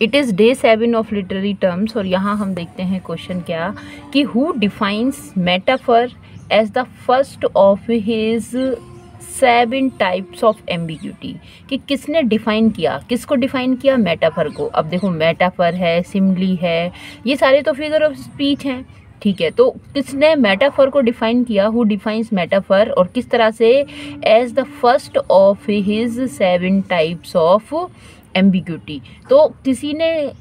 It is day 7 of literary terms. और यहाँ हम देखते हैं क्वेश्चन क्या कि who defines metaphor as the first of his 7 types of ambiguity, कि किसने डिफाइन किया, किसको डिफाइन किया, मेटाफर को। अब देखो मेटाफर है, सिमिली है, ये सारे तो फिगर ऑफ स्पीच हैं, ठीक है। तो किसने मेटाफर को डिफाइन किया, हु डिफाइंस मेटाफर, और किस तरह से, as the first of his 7 types of ambiguity. तो किसी ने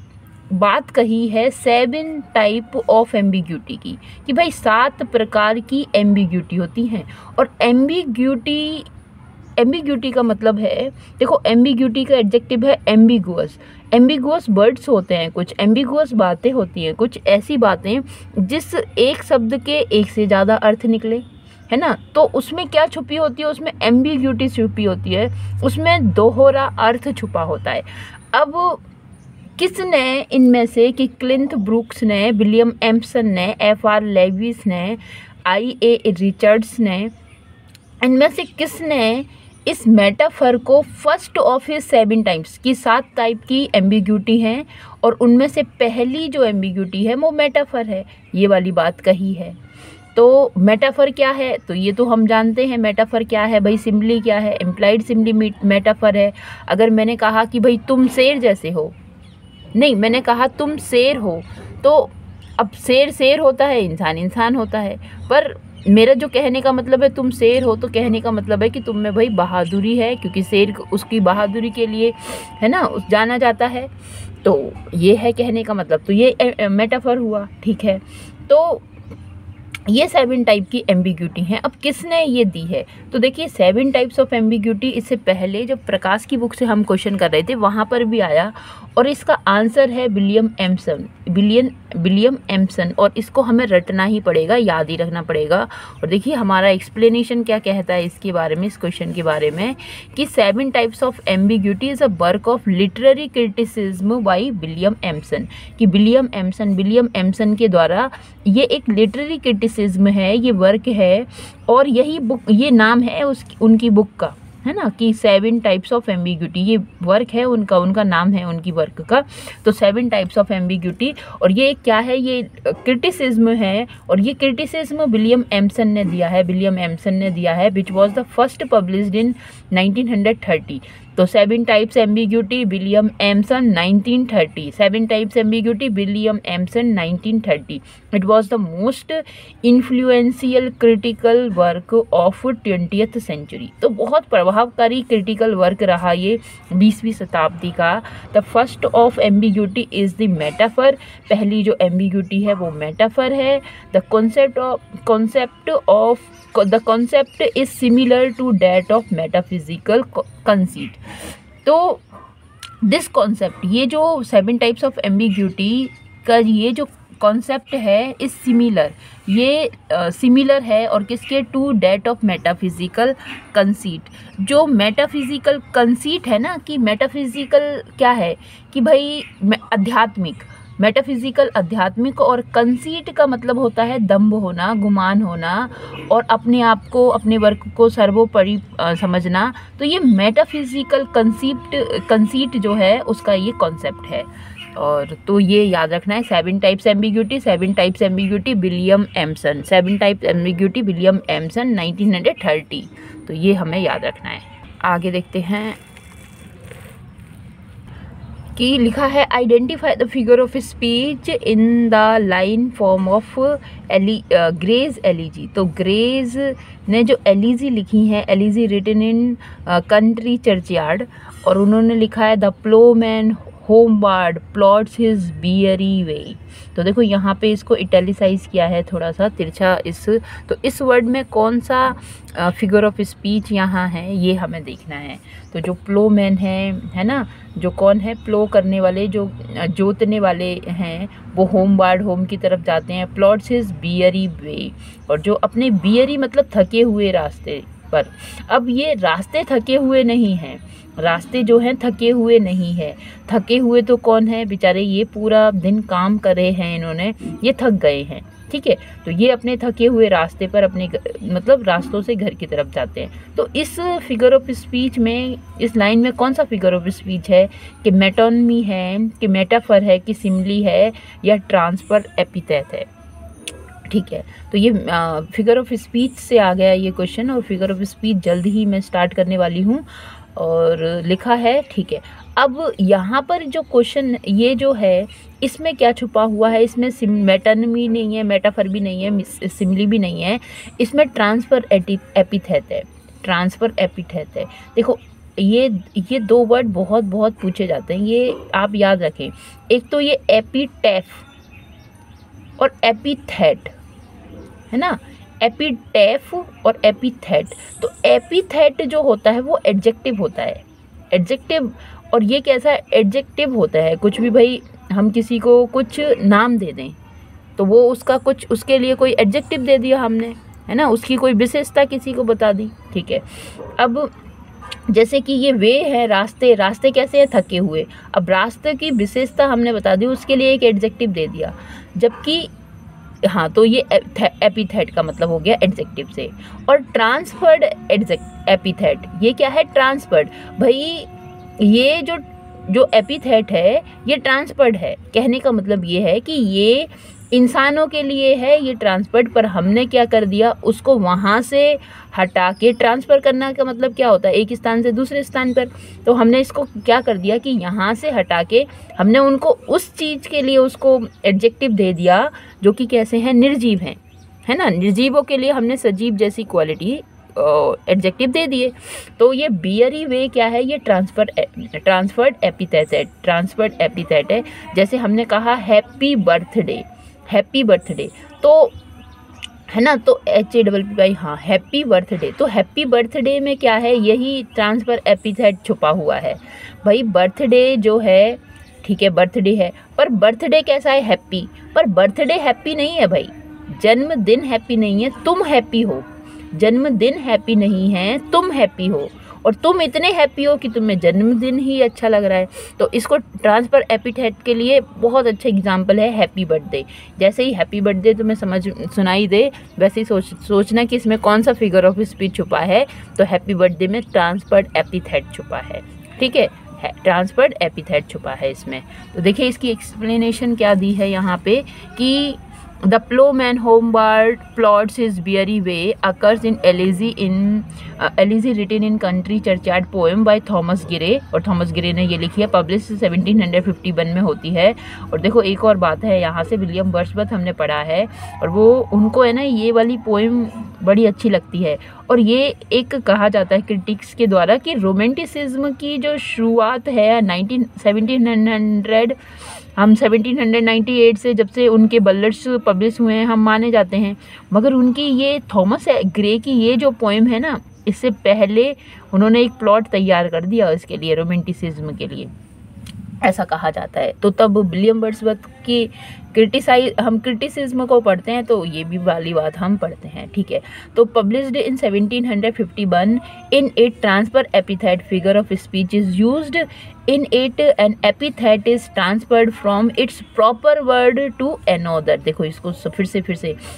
बात कही है 7 टाइप ऑफ एम्बिग्यूटी की, कि भाई 7 प्रकार की एम्बिग्यूटी होती हैं। और एम्बिग्यूटी का मतलब है, देखो एम्बिग्यूटी का एडजेक्टिव है एम्बिगुअस। एम्बिगुअस वर्ड्स होते हैं, कुछ एम्बिगुअस बातें होती हैं, कुछ ऐसी बातें जिस एक शब्द के एक से ज़्यादा अर्थ निकले, है ना। तो उसमें क्या छुपी होती है, उसमें एम्बिग्यूटी छुपी होती है, उसमें दोहरा अर्थ छुपा होता है। अब किसने इनमें से, कि क्लिंथ ब्रूक्स ने, विलियम एम्पसन ने, F.R. लेविस ने, I.A. रिचर्ड्स ने, इनमें से किसने इस मेटाफर को फर्स्ट ऑफ हिज 7 टाइम्स की 7 टाइप की एम्बिग्यूटी हैं, और उनमें से पहली जो एम्बिग्यूटी है वो मेटाफर है, ये वाली बात कही है। तो मेटाफर क्या है, तो ये तो हम जानते हैं मेटाफर क्या है भाई। सिम्बली क्या है, इम्प्लाइड सिम्बली मेटाफर है। अगर मैंने कहा कि भाई तुम शेर जैसे हो, नहीं, मैंने कहा तुम शेर हो, तो अब शेर शेर होता है, इंसान इंसान होता है, पर मेरा जो कहने का मतलब है तुम शेर हो, तो कहने का मतलब है कि तुम में भाई बहादुरी है, क्योंकि शेर उसकी बहादुरी के लिए, है ना, जाना जाता है। तो ये है कहने का मतलब, तो ये मेटाफर हुआ, ठीक है। तो ये 7 टाइप की एम्बिग्यूटी हैं। अब किसने ये दी है, तो देखिए 7 टाइप्स ऑफ एम्बिग्यूटी इससे पहले जब प्रकाश की बुक से हम क्वेश्चन कर रहे थे वहाँ पर भी आया, और इसका आंसर है विलियम एम्पसन, और इसको हमें रटना ही पड़ेगा, याद ही रखना पड़ेगा। और देखिए हमारा एक्सप्लेनेशन क्या कहता है इसके बारे में, इस क्वेश्चन के बारे में, कि 7 types of ambiguity is a work of literary criticism by William Empson, कि विलियम एम्पसन के द्वारा ये एक लिटरेरी क्रिटिसिज्म है, ये वर्क है, और यही बुक, ये नाम है उनकी बुक का, है ना, कि 7 टाइप्स ऑफ एम्बिग्यूटी, ये वर्क है उनका नाम है उनकी वर्क का। तो 7 टाइप्स ऑफ एम्बिग्यूटी, और ये क्या है, ये क्रिटिसिज्म है, और ये क्रिटिसिज्म विलियम एम्पसन ने दिया है, which was the first published in 1930। तो 7 types ambiguity William Empson 1930, 7 types ambiguity William Empson 1930। It was the most influential critical work of 20th century. तो बहुत प्रभावकारी क्रिटिकल वर्क रहा ये 20वीं शताब्दी का। The first of ambiguity is the metaphor, पहली जो एम्बिग्यूटी है वो मेटाफर है। The concept is similar to that of metaphysical conceit। तो दिस कॉन्सेप्ट, ये जो 7 टाइप्स ऑफ एम्बिग्यूटी का ये जो कॉन्सेप्ट है इस ये सिमिलर है, और किसके, to that of metaphysical conceit. जो मेटाफिजिकल कंसीट है ना, कि मेटाफिजिकल क्या है, कि भाई आध्यात्मिक, मेटाफिजिकल आध्यात्मिक, और कंसीट का मतलब होता है दम्भ होना, गुमान होना, और अपने आप को, अपने वर्क को सर्वोपरि समझना। तो ये मेटाफिजिकल कंसीट जो है उसका ये कॉन्सेप्ट है। और तो ये याद रखना है, 7 types ambiguity William Empson, 7 types ambiguity William Empson 1930। तो ये हमें याद रखना है। आगे देखते हैं कि लिखा है identify the figure of speech in the line from ऑफ ग्रेज एलिजी। तो ग्रेज ने जो एलिजी लिखी है, elegy written in country churchyard, और उन्होंने लिखा है the ploughman homeward plods his weary way. तो देखो यहाँ पे इसको इटैलिसाइज किया है थोड़ा सा तिरछा, तो इस वर्ड में कौन सा फिगर ऑफ स्पीच यहाँ है ये हमें देखना है। तो जो प्लोमैन है ना, जो कौन है, प्लो करने वाले, जो जोतने वाले हैं, वो होमवार्ड, होम की तरफ जाते हैं। प्लॉट्स हिज बियरी वे, और जो अपने बियरी मतलब थके हुए रास्ते पर। अब ये रास्ते थके हुए नहीं हैं, रास्ते जो हैं थके हुए नहीं है। थके हुए तो कौन है, बेचारे ये पूरा दिन काम करे हैं इन्होंने, ये थक गए हैं, ठीक है। तो ये अपने थके हुए रास्ते पर अपने मतलब रास्तों से घर की तरफ जाते हैं। तो इस फिगर ऑफ स्पीच में, इस लाइन में कौन सा फिगर ऑफ स्पीच है, कि मेटोनमी है, कि मेटाफर है, कि सिमली है, या ट्रांसफर एपिथेट है। ठीक है, तो ये फिगर ऑफ स्पीच से आ गया ये क्वेश्चन, और फिगर ऑफ स्पीच जल्द ही मैं स्टार्ट करने वाली हूँ और लिखा है। ठीक है, अब यहाँ पर जो क्वेश्चन ये जो है, इसमें क्या छुपा हुआ है, इसमें मेटोनमी नहीं है, मेटाफर भी नहीं है, सिमली भी नहीं है, इसमें ट्रांसफर एपिथेट है, ट्रांसफर एपिथेट है। देखो ये दो वर्ड बहुत बहुत पूछे जाते हैं, ये आप याद रखें। एक तो ये एपिटैफ और एपिथेट है ना, एपिटैफ और एपिथेट। तो एपिथेट जो होता है वो एडजेक्टिव होता है, एडजेक्टिव। और ये कैसा एडजेक्टिव होता है, कुछ भी भाई हम किसी को कुछ नाम दे दें तो वो उसका कुछ, उसके लिए कोई एडजेक्टिव दे दिया हमने, है ना, उसकी कोई विशेषता किसी को बता दी। ठीक है, अब जैसे कि ये वे है, रास्ते, रास्ते कैसे हैं, थके हुए। अब रास्ते की विशेषता हमने बता दी, उसके लिए एक एडजेक्टिव दे दिया, जबकि हाँ, तो ये एपिथेट का मतलब हो गया एडजेक्टिव से। और ट्रांसफर्ड एपिथेट, ये क्या है, ट्रांसफर्ड। भाई ये जो एपिथेट है ये ट्रांसफर्ड है, कहने का मतलब ये है कि ये इंसानों के लिए है ये ट्रांसफर्ड, पर हमने क्या कर दिया, उसको वहाँ से हटा के, ट्रांसफ़र करना का मतलब क्या होता है, एक स्थान से दूसरे स्थान पर। तो हमने इसको क्या कर दिया कि यहाँ से हटा के हमने उनको उस चीज़ के लिए उसको एडजेक्टिव दे दिया जो कि कैसे हैं, निर्जीव हैं, है ना। निर्जीवों के लिए हमने सजीव जैसी क्वालिटी एडजेक्टिव दे दिए। तो ये बियरी वे क्या है, ये ट्रांसफर्ड एपिथेट है, ट्रांसफर्ड एपिथेट है। जैसे हमने कहा हैप्पी बर्थडे, हैप्पी बर्थडे, तो है ना, तो HAPPY, हाँ, हैप्पी बर्थडे। तो हैप्पी बर्थडे में क्या है, यही ट्रांसफर एपिथेट छुपा हुआ है। भाई बर्थडे जो है, ठीक है, बर्थडे है, पर बर्थडे कैसा है, हैप्पी। पर बर्थडे हैप्पी नहीं है भाई, जन्मदिन हैप्पी नहीं है, तुम हैप्पी हो। जन्मदिन हैप्पी नहीं है, तुम हैप्पी हो, और तुम इतने हैप्पी हो कि तुम्हें जन्मदिन ही अच्छा लग रहा है। तो इसको ट्रांसफर एपिथेट के लिए बहुत अच्छा एग्जांपल है हैप्पी बर्थडे। जैसे ही हैप्पी बर्थडे तुम्हें सुनाई दे, वैसे ही सोचना कि इसमें कौन सा फिगर ऑफ स्पीच छुपा है। तो हैप्पी बर्थडे में ट्रांसफर्ड एपिथेट छुपा है, ठीक है, ट्रांसफर्ड एपिथेट छुपा है इसमें। तो देखिए इसकी एक्सप्लेनेशन क्या दी है यहाँ पे, कि The ploughman homeward plods his weary way occurs in Elegy written in country churchyard poem by Thomas Gray, और थॉमस ग्रे ने ये लिखी है, पब्लिश 1751 में होती है। और देखो एक और बात है, यहाँ से विलियम वर्ड्सवर्थ हमने पढ़ा है, और वो उनको है ना ये वाली पोएम बड़ी अच्छी लगती है। और ये एक कहा जाता है क्रिटिक्स के द्वारा कि रोमांटिसिज्म की जो शुरुआत है 1700, हम 1798 से, जब से उनके बल्लड्स पब्लिश हुए हैं, हम माने जाते हैं। मगर उनकी ये थॉमस ग्रे की ये जो पोएम है ना, इससे पहले उन्होंने एक प्लॉट तैयार कर दिया इसके लिए, रोमांटिसिज्म के लिए, ऐसा कहा जाता है। तो तब विलियम वर्ड्सवर्थ की हम क्रिटिसिज्म को पढ़ते हैं, तो ये भी वाली बात हम पढ़ते हैं, ठीक है। तो published in 1751, in it transfer epithet figure of speech is used in it, an epithet is transferred from its proper word to another. देखो इसको फिर से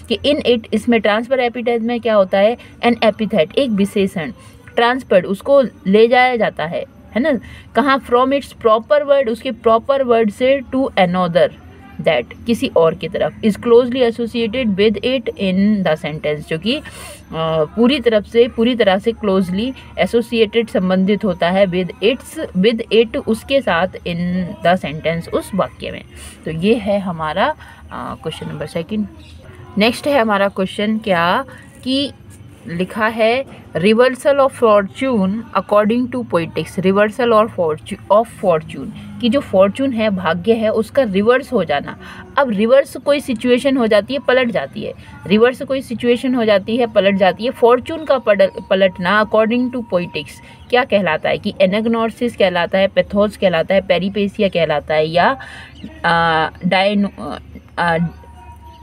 कि इन इट, इसमें ट्रांसफर एपिथेट में क्या होता है, एन एपिथेट, एक विशेषण, ट्रांसफर्ड, उसको ले जाया जाता है ना, कहाँ, फ्रॉम इट्स प्रॉपर वर्ड, उसके प्रॉपर वर्ड से, टू अनदर, दैट, किसी और की तरफ, is closely associated with it in the sentence, जो कि पूरी तरह से क्लोजली एसोसिएटेड, संबंधित होता है विद इट, उसके साथ, इन द सेंटेंस, उस वाक्य में। तो ये है हमारा क्वेश्चन नंबर 2। नेक्स्ट है हमारा क्वेश्चन क्या, कि लिखा है reversal of fortune according to poetics, reversal of fortune, कि जो फॉर्चून है, भाग्य है, उसका रिवर्स हो जाना। अब रिवर्स कोई सिचुएशन हो जाती है, पलट जाती है, रिवर्स कोई सिचुएशन हो जाती है, पलट जाती है, फॉर्चून का पलटना अकॉर्डिंग टू पोइटिक्स क्या कहलाता है, कि एनाग्नोसिस कहलाता है, पैथोस कहलाता है, पेरिपेसिया कहलाता है, या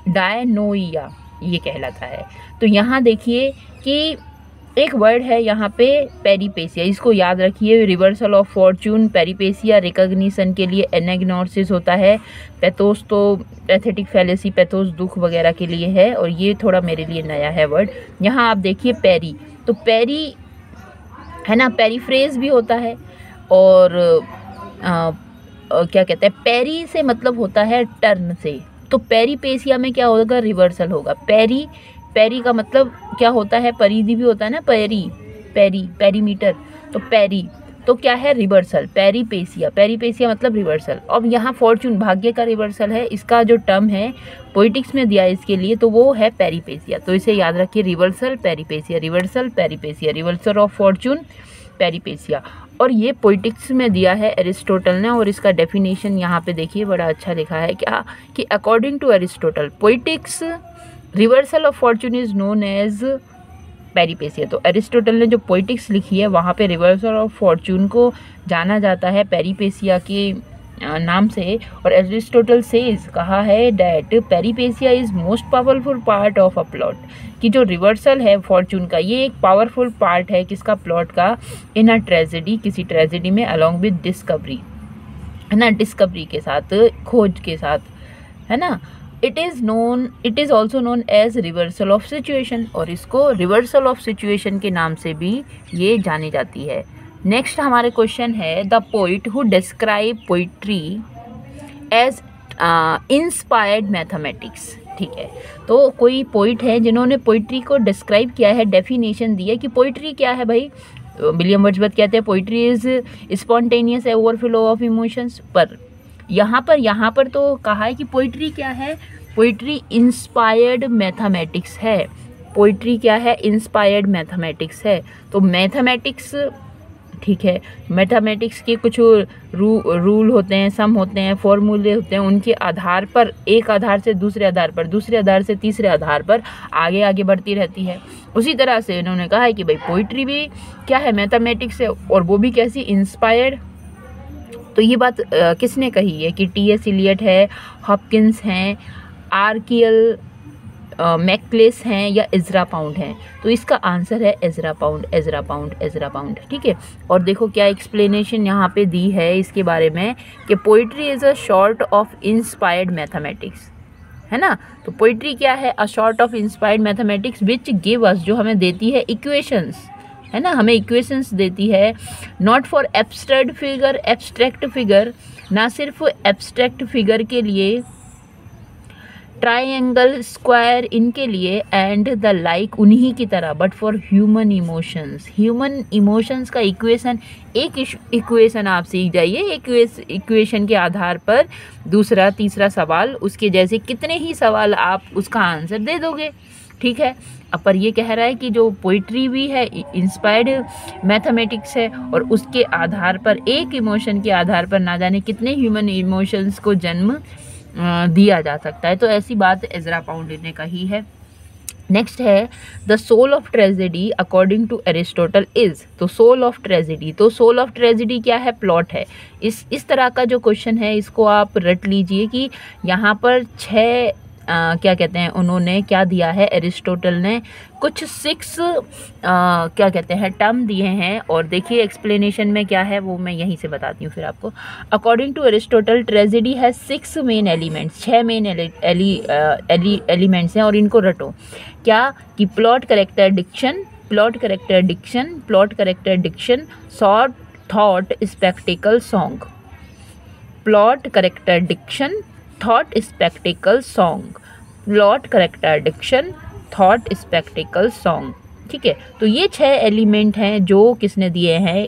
डायनोइया ये कहलाता है। तो यहाँ देखिए कि एक वर्ड है यहाँ पे पेरिपेसिया, इसको याद रखिए। रिवर्सल ऑफ फॉर्चून, पेरिपेसिया रिकॉग्निशन के लिए, एनाग्नोसिस होता है, पैथोस तो पैथेटिक फैलेसी, पैथोस दुख वगैरह के लिए है, और ये थोड़ा मेरे लिए नया है वर्ड। यहाँ आप देखिए पेरी, तो पेरी है ना, पेरीफ्रेज भी होता है, और क्या कहते हैं, पेरी से मतलब होता है टर्न से, तो पेरिपेसिया में क्या होगा, रिवर्सल होगा। पेरी, पेरी का मतलब क्या होता है, परिधि भी होता है ना, पेरी, पेरी, पेरीमीटर, तो पेरी तो क्या है, रिवर्सल, पेरिपेसिया, पेरिपेसिया मतलब रिवर्सल। अब यहाँ फॉर्चून भाग्य का रिवर्सल है, इसका जो टर्म है पोइटिक्स में दिया है इसके लिए, तो वो है पेरिपेसिया, तो इसे याद रखिए, reversal peripeteia, reversal peripeteia, reversal of fortune peripeteia. और ये पोइटिक्स में दिया है एरिस्टोटल ने, और इसका डेफिनेशन यहाँ पे देखिए बड़ा अच्छा लिखा है क्या, कि according to Aristotle poetics reversal of fortune is known as peripeteia. तो एरिस्टोटल ने जो पोइटिक्स लिखी है वहाँ पे रिवर्सल ऑफ फॉर्चून को जाना जाता है पेरिपेसिया के नाम से। और एरिस्टोटल सेज कहा है that peripeteia is most powerful part of a plot, कि जो रिवर्सल है फॉर्चून का ये एक पावरफुल पार्ट है किसका, प्लॉट का, इन अ ट्रेजेडी, किसी ट्रेजेडी में, अलॉन्ग विद डिस्कवरी, है ना, डिस्कवरी के साथ, खोज के साथ, है ना। It is also known as reversal of situation, और इसको रिवर्सल ऑफ सिचुएशन के नाम से भी ये जानी जाती है। नेक्स्ट हमारे क्वेश्चन है the poet who describe poetry as inspired mathematics. ठीक है, तो कोई पोइट है जिन्होंने पोइट्री को डिस्क्राइब किया है, डेफिनेशन दी है कि पोइट्री क्या है भाई। विलियम वर्ड्सवर्थ कहते हैं poetry is spontaneous overflow of emotions, पर यहाँ पर तो कहा है कि पोइट्री क्या है, पोइट्री इंस्पायर्ड मैथमेटिक्स है। पोइट्री क्या है, इंस्पायर्ड मैथमेटिक्स है। तो मैथमेटिक्स, ठीक है, मैथमेटिक्स के कुछ रूल होते हैं, सम होते हैं, फॉर्मूले होते हैं, उनके आधार पर, एक आधार से दूसरे आधार पर, दूसरे आधार से तीसरे आधार पर आगे आगे बढ़ती रहती है। उसी तरह से इन्होंने कहा है कि भाई पोइट्री भी क्या है, मैथमेटिक्स है, और वो भी कैसी, इंस्पायर्ड। तो ये बात किसने कही है, कि टी.एस. इलियट है, हॉपकिंस हैं, आर्कियल मैकलेस हैं, या इजरा पाउंड हैं। तो इसका आंसर है इजरा पाउंड, इजरा पाउंड, इजरा पाउंड। ठीक है, और देखो क्या एक्सप्लेनेशन यहाँ पे दी है इसके बारे में, कि poetry is a short of inspired mathematics, है ना। तो पोइट्री क्या है, a short of inspired mathematics which give us, जो हमें देती है इक्वेशंस, है ना, हमें इक्वेशंस देती है, not for abstract figure, abstract figure, ना सिर्फ एब्स्ट्रैक्ट फिगर के लिए, ट्राइंगल, स्क्वायर, इनके लिए, एंड द लाइक, उन्हीं की तरह, but for human emotions. Human emotions का इक्वेशन, एक इक्वेशन आप सीख जाइए, इक्वेशन के आधार पर दूसरा तीसरा सवाल, उसके जैसे कितने ही सवाल आप उसका आंसर दे दोगे। ठीक है, पर ये कह रहा है कि जो पोइट्री भी है इंस्पायर्ड मैथमेटिक्स है, और उसके आधार पर, एक इमोशन के आधार पर ना जाने कितने ह्यूमन इमोशंस को जन्म दिया जा सकता है। तो ऐसी बात इजरा पाउंड ने कही है। नेक्स्ट है the soul of tragedy according to Aristotle is. तो सोल ऑफ ट्रेजेडी, तो सोल ऑफ ट्रेजेडी क्या है, प्लॉट है। इस तरह का जो क्वेश्चन है इसको आप रट लीजिए कि यहाँ पर 6 क्या कहते हैं, उन्होंने क्या दिया है, एरिस्टोटल ने कुछ 6 क्या कहते हैं टर्म दिए हैं, और देखिए एक्सप्लेनेशन में क्या है वो मैं यहीं से बताती हूँ फिर आपको। अकॉर्डिंग टू एरिस्टोटल ट्रेजेडी है 6 मेन एलिमेंट्स, 6 मेन एलिमेंट्स हैं, और इनको रटो क्या, कि plot, character, diction, plot, character, diction, plot, character, diction, short, thought, spectacle, song. Plot, character, diction, thought, spectacle, song. Plot, character, diction, thought, spectacle, song. ठीक है, तो ये 6 एलिमेंट हैं जो किसने दिए हैं,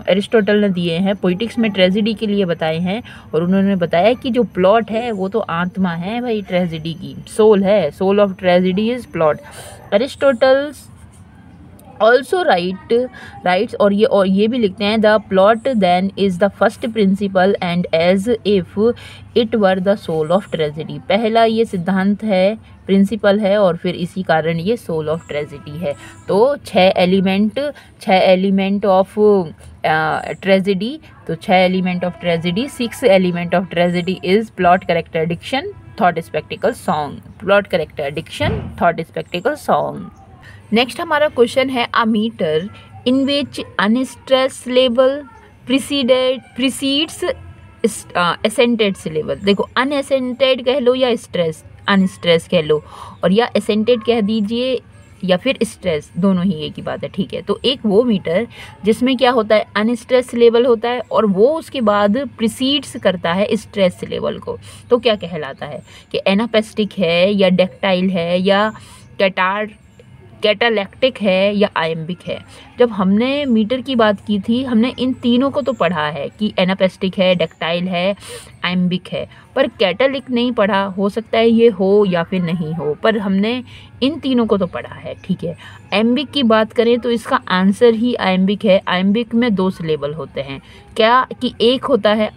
एरिस्टोटल ने दिए हैं, पोइटिक्स में ट्रेजेडी के लिए बताए हैं। और उन्होंने बताया कि जो प्लॉट है वो तो आत्मा है भाई, ट्रेजेडी की सोल है, soul of tragedy is plot. Aristotle's also writes, और ये भी लिखते हैं, the plot then is the first principle and as if it were the soul of tragedy. पहला ये सिद्धांत है, प्रिंसिपल है, और फिर इसी कारण ये सोल ऑफ ट्रेजेडी है। तो 6 एलिमेंट ऑफ ट्रेजेडी, तो 6 element of tragedy, 6 element of tragedy is plot, character, diction, thought, spectacle, song. Plot, character, diction, thought, spectacle, song. Next हमारा क्वेश्चन है a metre in which unstress level precedes accented syllable. देखो unaccented कह लो या stress unstress कह लो, और या एसेंटेड कह दीजिए या फिर स्ट्रेस, दोनों ही एक ही बात है, ठीक है। तो एक वो मीटर जिसमें क्या होता है अनस्ट्रेस लेवल होता है और वो उसके बाद प्रीसीड्स करता है स्ट्रेस लेवल को, तो क्या कहलाता है कि एनापेस्टिक है या डेक्टाइल है या कैटालैक्टिक है या आयम्बिक है। जब हमने मीटर की बात की थी हमने इन तीनों को तो पढ़ा है कि एनापेस्टिक है, डेक्टाइल है, आयम्बिक है, पर कैटालिक नहीं पढ़ा। हो सकता है ये हो या फिर नहीं हो, पर हमने इन तीनों को तो पढ़ा है, ठीक है। आयम्बिक की बात करें तो इसका आंसर ही आयम्बिक है। आयम्बिक में दो सिलेबल होते हैं, क्या कि एक होता है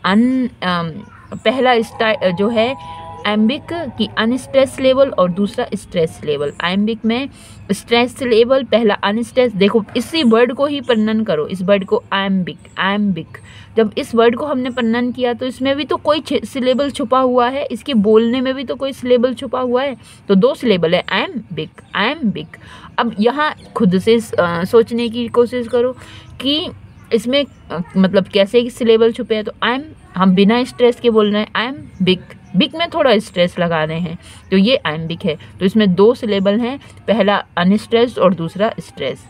पहला जो है आयम्बिक की अनस्ट्रेस लेवल और दूसरा स्ट्रेस लेवल। आयम्बिक में स्ट्रेस लेवल पहला अनस्ट्रेस। देखो इसी वर्ड को ही पन्नन करो, इस वर्ड को आयम्बिक। जब इस वर्ड को हमने पन्नन किया तो इसमें भी तो कोई सिलेबल छुपा हुआ है, इसके बोलने में भी तो कोई सिलेबल छुपा हुआ है, तो दो सिलेबल है आयम्बिक। अब यहाँ खुद से सोचने की कोशिश करो कि इसमें मतलब कैसे सिलेबल छुपे हैं। तो हम बिना स्ट्रेस के बोल रहे हैं बिक में थोड़ा स्ट्रेस लगा रहे हैं, तो ये आयम्बिक है। तो इसमें दो सिलेबल हैं, पहला अनस्ट्रेस और दूसरा स्ट्रेस।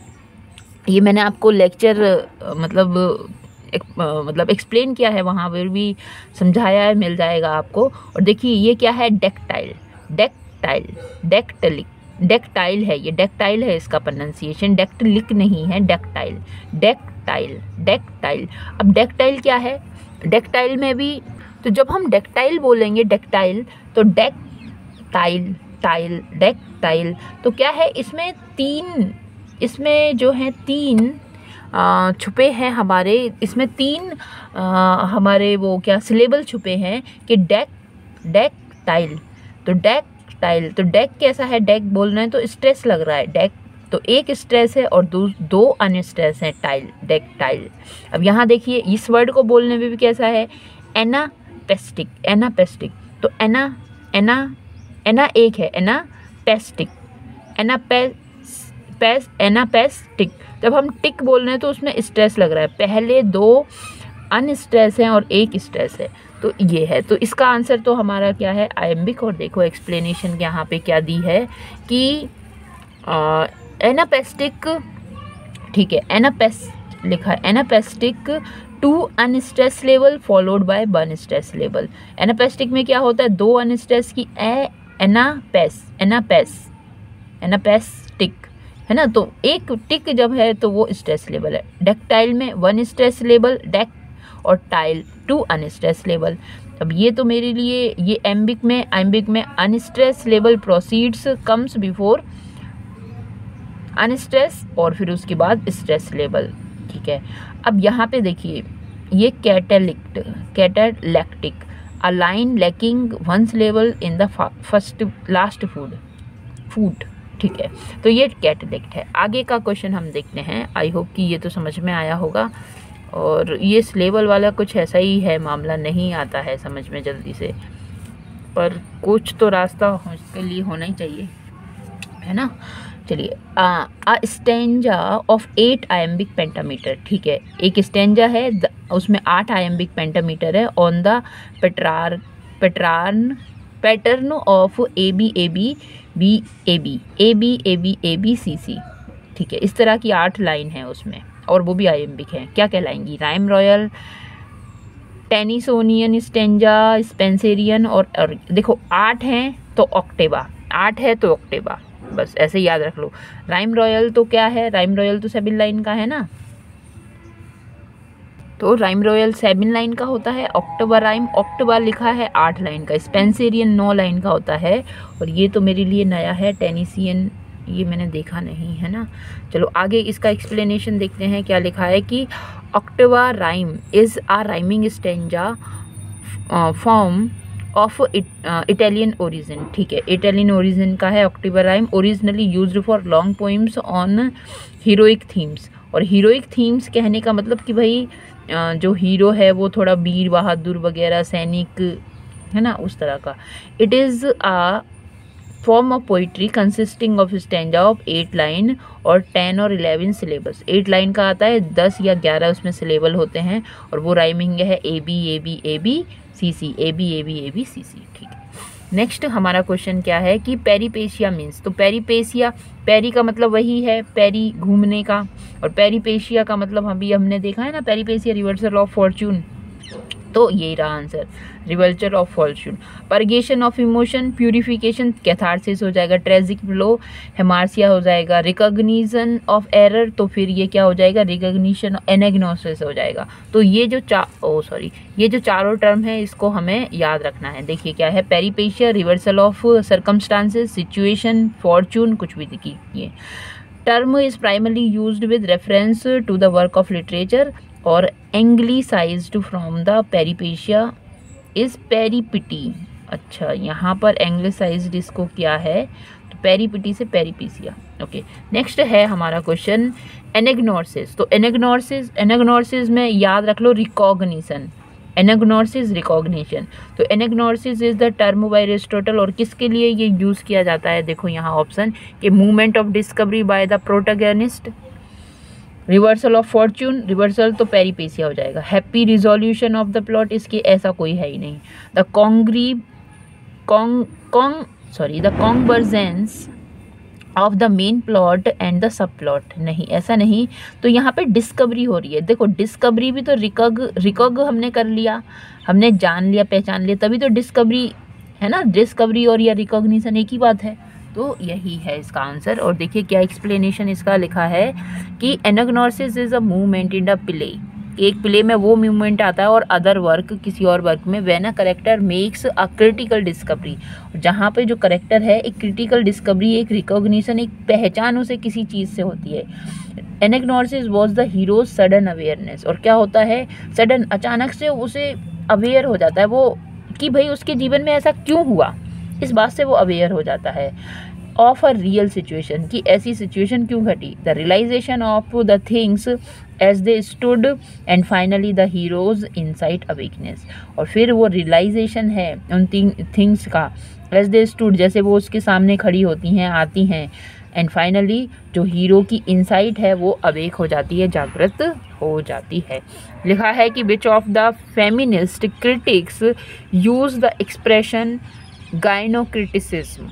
ये मैंने आपको लेक्चर मतलब एक्सप्लेन किया है, वहाँ पर भी समझाया है, मिल जाएगा आपको। और देखिए ये क्या है डेक्टाइल है, ये डेक्टाइल है, इसका प्रोनाउंसिएशन डेक्टलिक नहीं है, डेक्टाइल। अब डेक्टाइल क्या है, डेक्टाइल में भी तो जब हम डेक्टाइल बोलेंगे डेक्टाइल तो डेक्टाइल तो क्या है, इसमें जो है तीन छुपे हैं हमारे, इसमें तीन हमारे वो क्या सिलेबल छुपे हैं कि डेक्टाइल। तो डेक कैसा है, डेक बोलना है तो स्ट्रेस लग रहा है, डेक तो एक स्ट्रेस है और दो अनस्ट्रेस है, डेक्टाइल। अब यहाँ देखिए इस वर्ड को बोलने में भी कैसा है, एनापेस्टिक। तो एना एक है, एनापेस्टिक। जब हम टिक बोल रहे हैं तो उसमें स्ट्रेस लग रहा है, पहले दो अनस्ट्रेस हैं और एक स्ट्रेस है, तो ये है। तो इसका आंसर तो हमारा क्या है, आयम्बिक। और देखो एक्सप्लेनेशन यहाँ पे क्या दी है कि एनापेस्टिक, ठीक है, लिखा है anapestic two unstress level followed by one stress level. Anapestic में क्या होता है, दो अनस्ट्रेस की एनापेस्टिक है ना, तो एक टिक जब है तो वो स्ट्रेस लेवल है। डेक्टाइल में वन स्ट्रेस लेवल डेक और टाइल टू अनस्ट्रेस लेवल। अब ये तो मेरे लिए ये आयम्बिक में unstress level proceeds comes before unstress और फिर उसके बाद स्ट्रेस लेवल, ठीक है। अब यहाँ पे देखिए ये catalectic, a line lacking one's level in the last foot, ठीक है। तो ये कैटालैक्ट है। आगे का क्वेश्चन हम देखते हैं, आई होप कि ये तो समझ में आया होगा। और ये लेवल वाला कुछ ऐसा ही है मामला, नहीं आता है समझ में जल्दी से, पर कुछ तो रास्ता उसके लिए होना ही चाहिए, है ना। चलिए अ स्टेंजा ऑफ 8 आयम्बिक पेंटामीटर, ठीक है। एक स्टेंजा है उसमें 8 आयम्बिक पेंटामीटर है on the pattern of ABCC, ठीक है। इस तरह की 8 लाइन है उसमें और वो भी आयम्बिक है, क्या कहलाएंगी, राइम रॉयल, टेनिसोनियन, स्टेंजा, स्पेंसेरियन और देखो 8 हैं तो ऑक्टेवा, 8 है तो ऑक्टेवा, बस ऐसे याद रख लो। राइम रॉयल तो क्या है, राइम रॉयल तो 7 लाइन का है ना, तो राइम रॉयल 7 लाइन का होता है। ऑक्टोबा लिखा है 8 लाइन का। स्पेंसेरियन 9 लाइन का होता है। और ये तो मेरे लिए नया है, टेनिसियन ये मैंने देखा नहीं है ना। चलो आगे इसका एक्सप्लेनेशन देखते हैं, क्या लिखा है कि ऑक्टोबा rhyme is a rhyming stanza form of Italian origin, ठीक है। इटालियन ओरिजिन का है ऑक्टोबा rhyme, originally used for long poems on heroic themes. और हीरोइक थीम्स कहने का मतलब कि भाई जो हीरो है वो थोड़ा वीर बहादुर वगैरह सैनिक है ना, उस तरह का। It is a form of poetry consisting of stanza of 8 line और 10 और 11 सिलेबस। 8 लाइन का आता है, 10 या 11 उसमें सिलेबल होते हैं और वो राइमिंग है A B A B A B C C, A B A B A B C C. ठीक है, नेक्स्ट हमारा क्वेश्चन क्या है कि पेरीपेशिया मीन्स, तो पेरीपेशिया, पेरी का मतलब वही है पेरी घूमने का, और पेरीपेशिया का मतलब हमने देखा है ना, पेरीपेशिया रिवर्सल ऑफ फॉर्च्यून, तो यही रहा answer, reversal of fortune. Purgation of emotion, purification catharsis हो जाएगा, ट्रेजिक ब्लो हेमार्सिया हो जाएगा, रिकॉग्निशन ऑफ एरर, तो फिर ये क्या हो जाएगा, रिकॉग्निशन एनेग्नोसिस हो जाएगा। तो ये जो ये जो चारों टर्म है इसको हमें याद रखना है। देखिए क्या है, peripeteia, reversal of circumstances, situation, fortune, कुछ भी देखिए। Term is primarily used with reference to the work of literature और anglicised from the peripeteia is peripety. अच्छा, यहाँ पर एंग्लिसाइज्ड इसको क्या है, तो पेरीपिटी से पेरीपेशिया। ओके, नेक्स्ट है हमारा क्वेश्चन एनेग्नोसिस। तो एनेग्नोसिस में याद रख लो रिकॉग्निशन, एनेग्नोसिस रिकॉग्निशन। तो anagnorisis is the term by Aristotle, और किसके लिए ये यूज़ किया जाता है, देखो यहाँ ऑप्शन कि movement of discovery by the protagonist, reversal of Fortune, reversal तो पेरीपेशिया हो जाएगा, happy resolution of the plot, इसके ऐसा कोई है ही नहीं, the convergence of the main plot and the sub plot, नहीं ऐसा नहीं। तो यहाँ पे डिस्कवरी हो रही है, देखो डिस्कवरी भी तो रिकॉग हमने कर लिया, हमने जान लिया, पहचान लिया, तभी तो डिस्कवरी है ना, डिस्कवरी और या रिकॉग्निशन एक ही बात है, तो यही है इसका आंसर। और देखिए क्या एक्सप्लेनेशन इसका लिखा है कि anagnorisis is a movement in the play, एक प्ले में वो मूवमेंट आता है और अदर वर्क, किसी और वर्क में, when a character makes a critical discovery, जहाँ पे जो करेक्टर है एक क्रिटिकल डिस्कवरी, एक रिकॉग्निशन, एक पहचान उसे किसी चीज़ से होती है। Anagnorisis was the hero's sudden awareness, और क्या होता है, सडन अचानक से उसे अवेयर हो जाता है वो कि भाई उसके जीवन में ऐसा क्यों हुआ, इस बात से वो अवेयर हो जाता है। ऑफ अ रियल सिचुएशन, कि ऐसी सिचुएशन क्यों घटी, the realization of the things as they stood and finally the hero's insight awakeness, और फिर वो रियलाइजेशन है उन थिंग्स का, एज दे स्टूड, जैसे वो उसके सामने खड़ी होती हैं, आती हैं, एंड फाइनली जो हीरो की इनसाइट है वो अवेक हो जाती है, जागृत हो जाती है। लिखा है कि which of the feminist critics use the expression gynocriticism.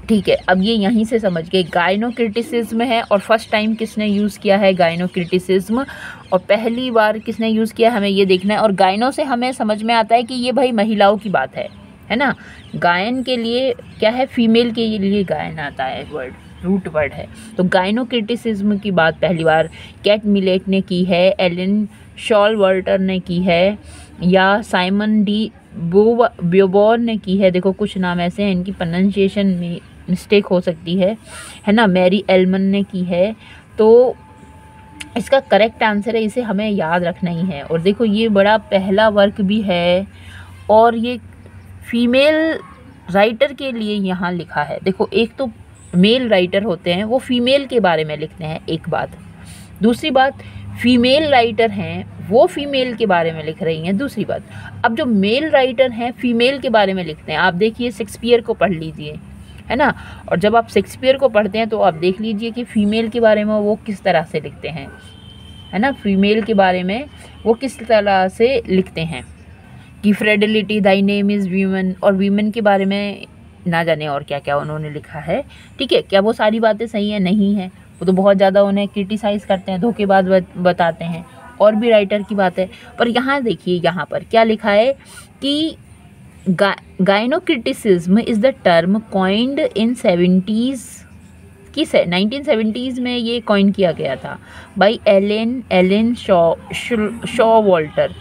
ठीक है, अब ये यहीं से समझ गए, गाइनोक्रिटिसिज्म है, और फर्स्ट टाइम किसने यूज़ किया है गाइनोक्रिटिसिज्म, और पहली बार किसने यूज़ किया हमें ये देखना है। और गाइनो से हमें समझ में आता है कि ये भाई महिलाओं की बात है ना, गायन के लिए क्या है, फीमेल के लिए गायन आता है, वर्ड रूट वर्ड है। तो गाइनोक्रिटिसिज्म की बात पहली बार कैट मिलेट ने की है, एलन शॉलवर्टर ने की है, या साइमन डी ब्योबॉर्न ने की है। देखो कुछ नाम ऐसे हैं इनकी प्रोनाउंसिएशन में मिस्टेक हो सकती है ना, मैरी एलमन ने की है। तो इसका करेक्ट आंसर है, इसे हमें याद रखना ही है। और देखो ये बड़ा पहला वर्क भी है, और ये फीमेल राइटर के लिए यहाँ लिखा है। देखो एक तो मेल राइटर होते हैं वो फीमेल के बारे में लिखते हैं, एक बात। दूसरी बात, फीमेल राइटर हैं वो फीमेल के बारे में लिख रही हैं, दूसरी बात। अब जो मेल राइटर हैं फीमेल के बारे में लिखते हैं, आप देखिए शेक्सपियर को पढ़ लीजिए, है ना, और जब आप शेक्सपियर को पढ़ते हैं तो आप देख लीजिए कि फ़ीमेल के बारे में वो किस तरह से लिखते हैं, है ना, फीमेल के बारे में वो किस तरह से लिखते हैं कि फ्रेडिलिटी दाई नेम इज़ वीमन, और वीमन के बारे में ना जाने और क्या क्या उन्होंने लिखा है। ठीक है, क्या वो सारी बातें सही हैं? नहीं है, वो तो बहुत ज़्यादा उन्हें क्रिटिसाइज़ करते हैं, धोखेबाज बताते हैं, और भी राइटर की बात है। पर यहाँ देखिए यहाँ पर क्या लिखा है कि gynocriticism is the term coined in 70s की 1970s में ये कॉइन किया गया था by Elaine Showalter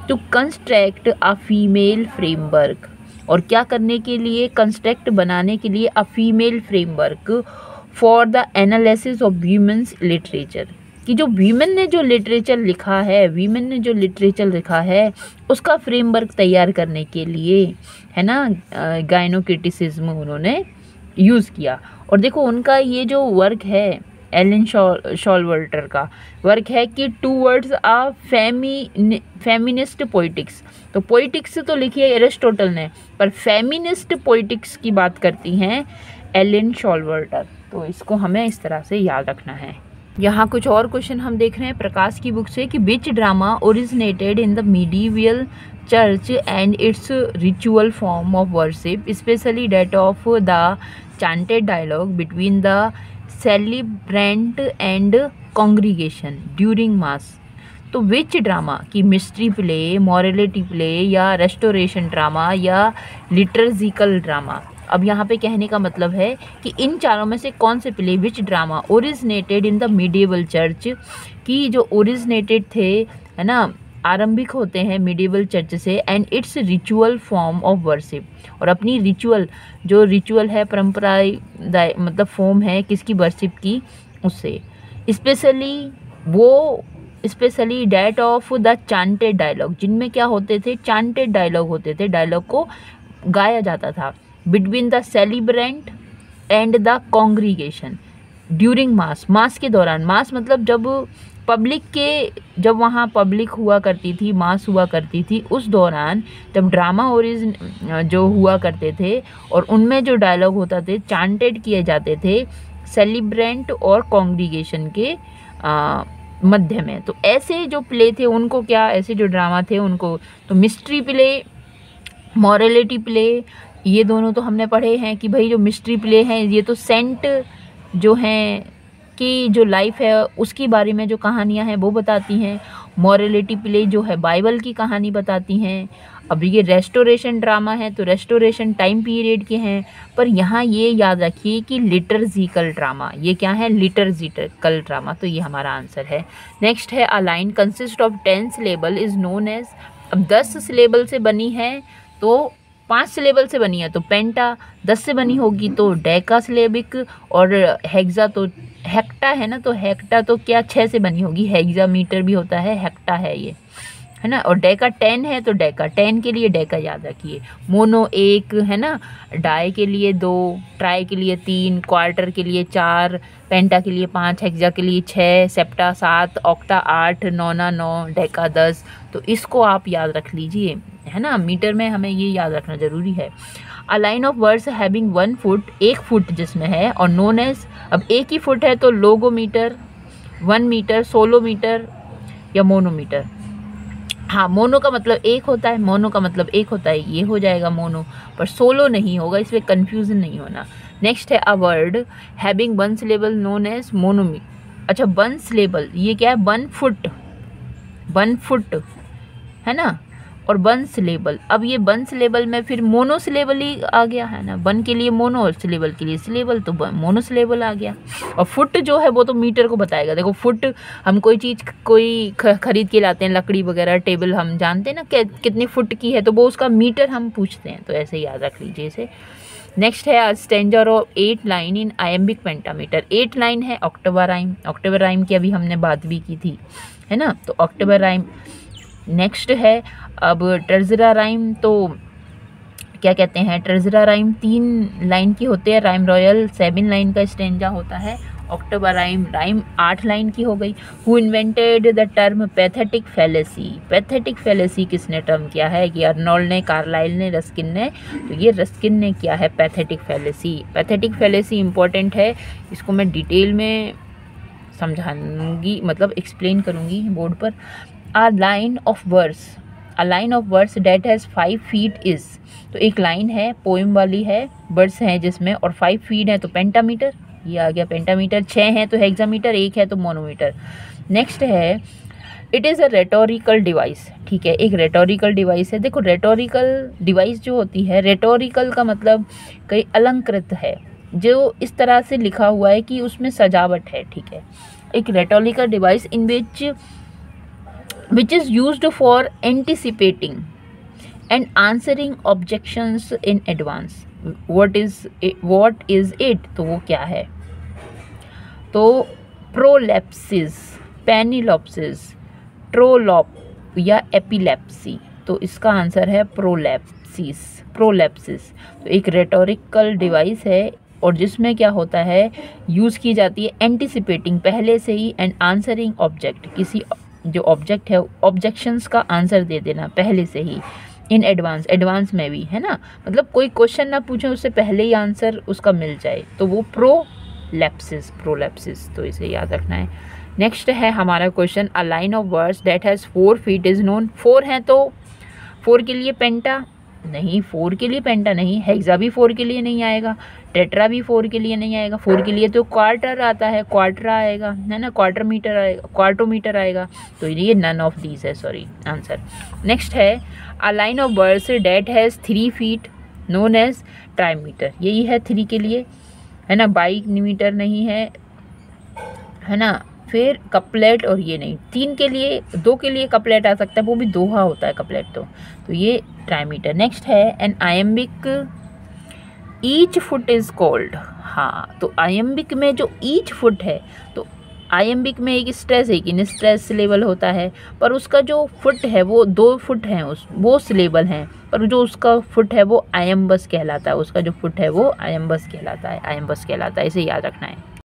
to construct a female framework. और क्या करने के लिए? कंस्ट्रक्ट बनाने के लिए a female framework for the analysis of women's literature, कि जो वीमेन ने जो लिटरेचर लिखा है उसका फ्रेमवर्क तैयार करने के लिए, है ना, गाइनोक्रिटिसिज्म उन्होंने यूज़ किया। और देखो उनका ये जो वर्क है एलन शॉलवर्टर का वर्क है कि टूवर्ड्स अ फेमिनिस्ट पोइटिक्स। तो पोइटिक्स तो लिखी है एरिस्टोटल ने, पर फेमिनिस्ट पोइटिक्स की बात करती हैं एलन शॉलवर्टर। तो इसको हमें इस तरह से याद रखना है। यहाँ कुछ और क्वेश्चन हम देख रहे हैं प्रकाश की बुक से कि which drama originated in the medieval church and its ritual form of worship, especially that of the chanted dialogue between the celebrant and congregation during mass. तो विच ड्रामा की मिस्ट्री प्ले, मॉरलिटी प्ले या restoration drama या liturgical drama. अब यहाँ पे कहने का मतलब है कि इन चारों में से कौन से play, which drama originated in the medieval church, की जो ओरिजिनेटेड थे, है ना, आरंभिक होते हैं मिडिवल चर्च से, and its ritual form of worship, और अपनी रिचुअल, जो रिचुअल है, परंपरा, मतलब फॉर्म है किसकी, वर्शिप की, उससे specially that of the chanted dialogue, जिनमें क्या होते थे, चांटेड डायलॉग होते थे, डायलॉग को गाया जाता था, between the celebrant and the congregation during mass, mass के दौरान, मास मतलब जब वहाँ पब्लिक हुआ करती थी, मास हुआ करती थी, उस दौरान जब ड्रामा जो हुआ करते थे और उनमें जो डायलॉग होता थे चांटेड किए जाते थे सेलिब्रेंट और कॉन्ग्रीगेशन के मध्य में। तो ऐसे जो प्ले थे उनको क्या, ऐसे जो ड्रामा थे उनको तो मिस्ट्री प्ले, मॉरलिटी प्ले, ये दोनों तो हमने पढ़े हैं कि भाई जो मिस्ट्री प्ले हैं ये तो सेंट जो हैं कि जो लाइफ है उसके बारे में जो कहानियां हैं वो बताती हैं। मॉरलिटी प्ले जो है बाइबल की कहानी बताती हैं। अब ये रेस्टोरेशन ड्रामा है तो रेस्टोरेशन टाइम पीरियड के हैं। पर यहाँ ये याद रखिए कि लिटर्जिकल ड्रामा, ये क्या है, लिटर्जिकल ड्रामा। तो ये हमारा आंसर है। नेक्स्ट है a line consist of 10 syllable is known as. अब 10 सिलेबल से बनी है तो 5 सिलेबल से बनी है तो पेंटा, 10 से बनी होगी तो डेका सिलेबिक, और हेक्सा तो हेक्टा है ना, तो हेक्टा तो क्या 6 से बनी होगी, हेक्सा मीटर भी होता है, हेक्टा है ये, है ना। और डेका 10 है तो डेका 10 के लिए डेका याद रखिए। मोनो 1 है ना, डाई के लिए 2, ट्राई के लिए 3, क्वार्टर के लिए 4, पेंटा के लिए 5, हेक्सा के लिए 6, सेप्टा 7, ऑक्टा 8, नोना 9, डेका 10। तो इसको आप याद रख लीजिए, है ना, मीटर में हमें ये याद रखना ज़रूरी है। A line of words having 1 foot, 1 foot जिसमें है, और नोन एज, अब 1 ही फुट है तो लोगोमीटर, 1 मीटर, सोलोमीटर या मोनोमीटर। हाँ, मोनो का मतलब एक होता है, मोनो का मतलब एक होता है, ये हो जाएगा मोनो, पर सोलो नहीं होगा, इसमें कन्फ्यूजन नहीं होना। नेक्स्ट है a word having 1 syllable known as monometer. अच्छा, 1 सिलेबल ये क्या है, 1 फुट, 1 फुट है ना, और 1 सिलेबल। अब ये 1 सिलेबल में फिर मोनो सिलेबल ही आ गया, है ना, 1 के लिए मोनो और सिलेबल के लिए सिलेबल, तो मोनो सिलेबल आ गया। और फुट जो है वो तो मीटर को बताएगा। देखो फुट, हम कोई चीज़ कोई खरीद के लाते हैं, लकड़ी वगैरह, टेबल, हम जानते हैं ना कितने फुट की है, तो वो उसका मीटर हम पूछते हैं, तो ऐसे याद रख लीजिए इसे। नेक्स्ट है stanza of 8 line in iambic pentameter. 8 line है ऑक्टोबर राइम, ऑक्टोबर राइम की अभी हमने बात भी की थी, है ना, तो ऑक्टोबर राइम। नेक्स्ट है अब ट्रेजरा राइम, तो क्या कहते हैं, ट्रेजरा राइम 3 लाइन की होते हैं, राइम रॉयल 7 लाइन का स्टेंजा होता है। ऑक्टोबर राइम 8 लाइन की हो गई। Who invented the term pathetic fallacy. Pathetic fallacy किसने टर्म किया है, कि अर्नोल्ड ने, कार्लाइल ने, रस्किन ने। तो ये रस्किन ने किया है pathetic fallacy. Pathetic fallacy important है, इसको मैं डिटेल में समझाऊंगी, मतलब एक्सप्लेन करूंगी बोर्ड पर। A line of verse that has 5 feet is. तो एक लाइन है, पोएम वाली है, वर्स हैं जिसमें, और 5 फीट है तो पेंटामीटर, ये आ गया पेंटामीटर। 6 है तो हेक्सामीटर, 1 है तो मोनोमीटर। नेक्स्ट है it is a rhetorical device. ठीक है, एक रेटोरिकल डिवाइस है। देखो रेटोरिकल डिवाइस जो होती है, रेटोरिकल का मतलब कई अलंकृत है, जो इस तरह से लिखा हुआ है कि उसमें सजावट है। ठीक है, एक rhetorical device in which is used for anticipating and answering objections in advance. what is it? तो वो क्या है, तो प्रोलेप्सिस, पेनिलोप्सिस, ट्रोलोप या एपिलेप्सी। तो इसका आंसर है प्रोलेप्सिस। तो एक रेटोरिकल डिवाइस है और जिसमें क्या होता है, यूज़ की जाती है एंटिसिपेटिंग, पहले से ही, एंड आंसरिंग ऑब्जेक्ट, किसी जो ऑब्जेक्ट है ऑब्जेक्शंस का आंसर दे देना पहले से ही, इन एडवांस, एडवांस में भी, है ना, मतलब कोई क्वेश्चन ना पूछे उससे पहले ही आंसर उसका मिल जाए, तो वो प्रोलैप्सिस, प्रोलैप्सिस, तो इसे याद रखना है। नेक्स्ट है हमारा question, a line of words that has 4 feet is known. 4 हैं तो 4 के लिए पेंटा नहीं, 4 के लिए पेंटा नहीं, हेक्सा भी 4 के लिए नहीं आएगा, टेट्रा भी 4 के लिए नहीं आएगा, 4 के लिए तो क्वार्टर आता है, क्वार्टरा आएगा, है ना, क्वार्टर मीटर आएगा, क्वार्टोमीटर आएगा, तो ये नन ऑफ दीज है, सॉरी आंसर। नेक्स्ट है, a line of words that has 3 feet known as trimeter, यही है 3 के लिए, है ना, 22 मीटर नहीं है ना, फिर कपलेट और ये नहीं, 3 के लिए, 2 के लिए कपलेट आ सकता है, वो भी दोहा होता है कपलेट, तो ये ट्राईमीटर। नेक्स्ट है an iambic each foot is called, हाँ, तो आयम्बिक में जो ईच फुट है, तो आयम्बिक में एक स्ट्रेस एक इन स्ट्रेस सिलेबल होता है, पर उसका जो फुट है वो 2 फुट हैं, वो सिलेबल हैं, पर जो उसका फुट है वो आयम्बस कहलाता है, उसका जो फुट है वो आयम्बस कहलाता है, आयम्बस कहलाता है, इसे याद रखना है।